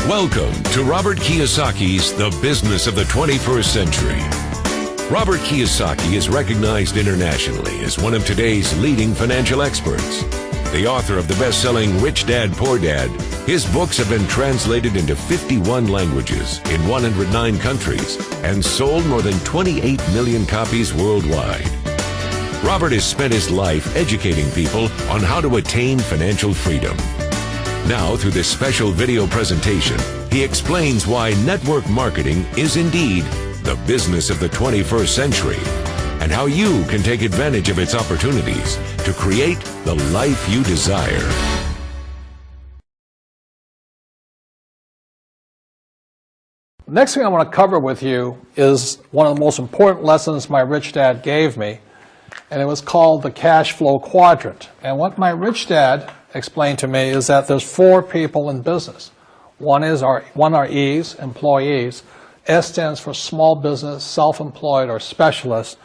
Welcome to Robert Kiyosaki's The Business of the 21st Century. Robert Kiyosaki is recognized internationally as one of today's leading financial experts. The author of the best-selling Rich Dad, Poor Dad, his books have been translated into 51 languages in 109 countries and sold more than 28 million copies worldwide. Robert has spent his life educating people on how to attain financial freedom. Now, through this special video presentation, he explains why network marketing is indeed the business of the 21st century and how you can take advantage of its opportunities to create the life you desire. The next thing I want to cover with you is one of the most important lessons my rich dad gave me, and it was called the cash flow quadrant. And what my rich dad explained to me is that there's four people in business. One are E's, employees. S stands for small business, self-employed, or specialist.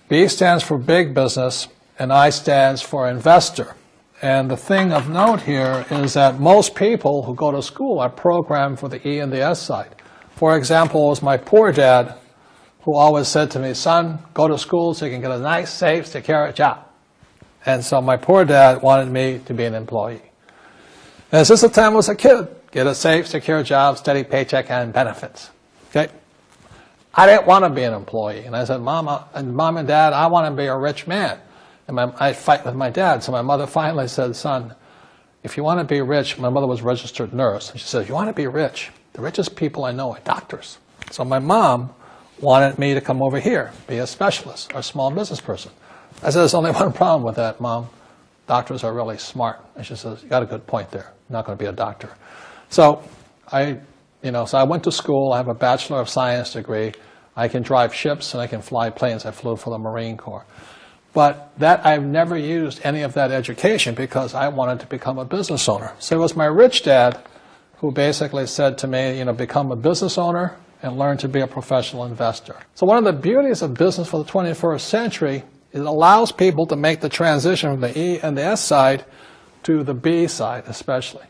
B stands for big business, and I stands for investor. And the thing of note here is that most people who go to school are programmed for the E and the S side. For example, it was my poor dad who always said to me, son, go to school so you can get a nice, safe, secure job. And so my poor dad wanted me to be an employee. And since the time I was a kid, get a safe, secure job, steady paycheck, and benefits. Okay? I didn't want to be an employee. And I said, Mom and Dad, I want to be a rich man. And I fight with my dad. So my mother finally said, son, if you want to be rich, my mother was a registered nurse. And she said, if you want to be rich, the richest people I know are doctors. So my mom wanted me to come over here, be a specialist or a small business person. I said, there's only one problem with that, Mom. Doctors are really smart. And she says, you got a good point there. I'm not going to be a doctor. So I went to school. I have a Bachelor of Science degree. I can drive ships and I can fly planes. I flew for the Marine Corps. But I've never used any of that education because I wanted to become a business owner. So it was my rich dad who basically said to me, become a business owner and learn to be a professional investor. So one of the beauties of business for the 21st century, it allows people to make the transition from the E and the S side to the B side especially.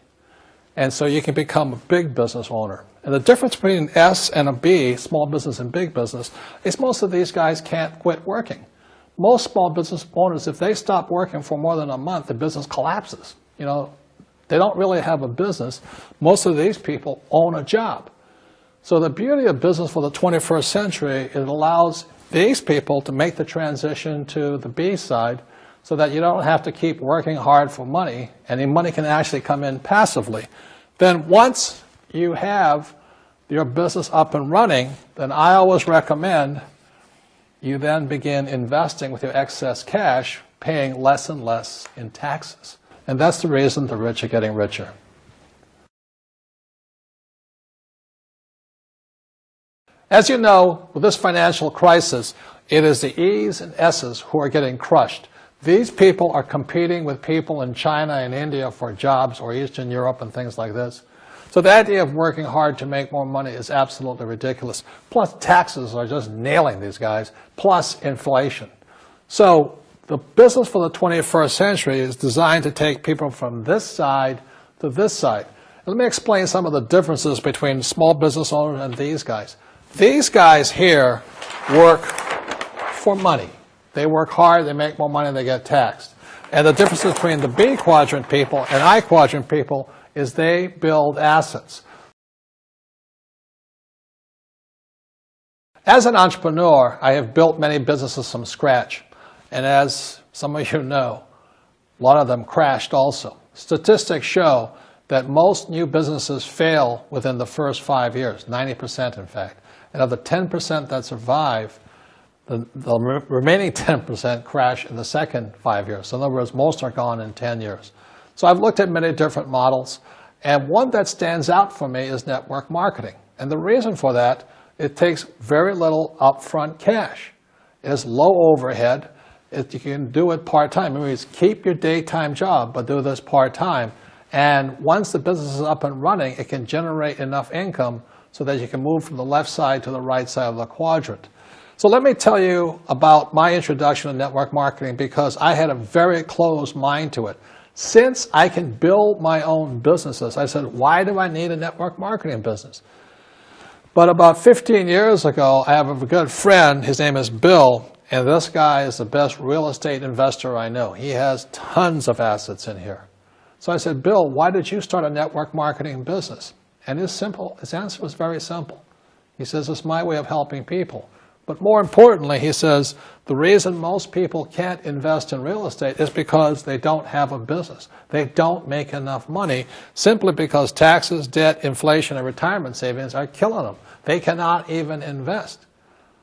And so you can become a big business owner. And the difference between an S and a B, small business and big business, is most of these guys can't quit working. Most small business owners, if they stop working for more than a month, the business collapses. They don't really have a business. Most of these people own a job. So the beauty of business for the 21st century, it allows these people to make the transition to the B side so that you don't have to keep working hard for money, and the money can actually come in passively. Then once you have your business up and running, then I always recommend you then begin investing with your excess cash, paying less and less in taxes. And that's the reason the rich are getting richer. As you know, with this financial crisis, it is the E's and S's who are getting crushed. These people are competing with people in China and India for jobs, or Eastern Europe and things like this. So the idea of working hard to make more money is absolutely ridiculous. Plus taxes are just nailing these guys, plus inflation. So the business for the 21st century is designed to take people from this side to this side. Let me explain some of the differences between small business owners and these guys. These guys here work for money. They work hard, they make more money, they get taxed. And the difference between the B quadrant people and I quadrant people is they build assets. As an entrepreneur, I have built many businesses from scratch. And as some of you know, a lot of them crashed also. Statistics show that most new businesses fail within the first 5 years, 90% in fact. And of the 10% that survive, the remaining 10% crash in the second 5 years. So in other words, most are gone in 10 years. So I've looked at many different models, and one that stands out for me is network marketing. And the reason for that, it takes very little upfront cash. It has low overhead. You can do it part-time. It means keep your daytime job, but do this part-time. And once the business is up and running, it can generate enough income so that you can move from the left side to the right side of the quadrant. So let me tell you about my introduction to network marketing because I had a very closed mind to it. Since I can build my own businesses, I said, why do I need a network marketing business? But about 15 years ago, I have a good friend, his name is Bill, and this guy is the best real estate investor I know. He has tons of assets in here. So I said, Bill, why did you start a network marketing business? And his answer was very simple. He says, it's my way of helping people. But more importantly, he says, the reason most people can't invest in real estate is because they don't have a business. They don't make enough money simply because taxes, debt, inflation, and retirement savings are killing them. They cannot even invest.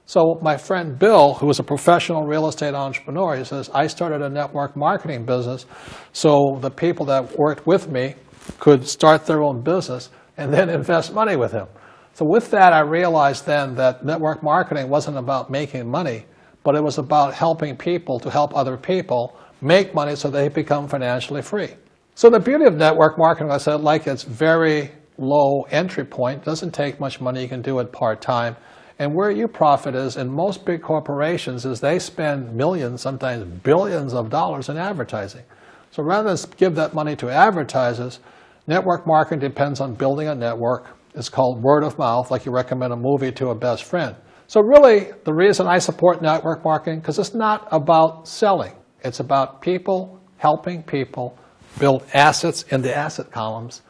So my friend Bill, who is a professional real estate entrepreneur, he says, I started a network marketing business so the people that worked with me could start their own business and then invest money with him. So with that, I realized then that network marketing wasn't about making money, but it was about helping people to help other people make money so they become financially free. So the beauty of network marketing, I said, like it's very low entry point, doesn't take much money, you can do it part-time. And where you profit is in most big corporations is they spend millions, sometimes billions of dollars in advertising. So rather than give that money to advertisers, network marketing depends on building a network. It's called word of mouth, like you recommend a movie to a best friend. So really, the reason I support network marketing, because it's not about selling. It's about people helping people build assets in the asset columns,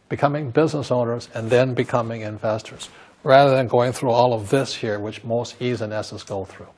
becoming business owners, and then becoming investors, rather than going through all of this here, which most E's and S's go through.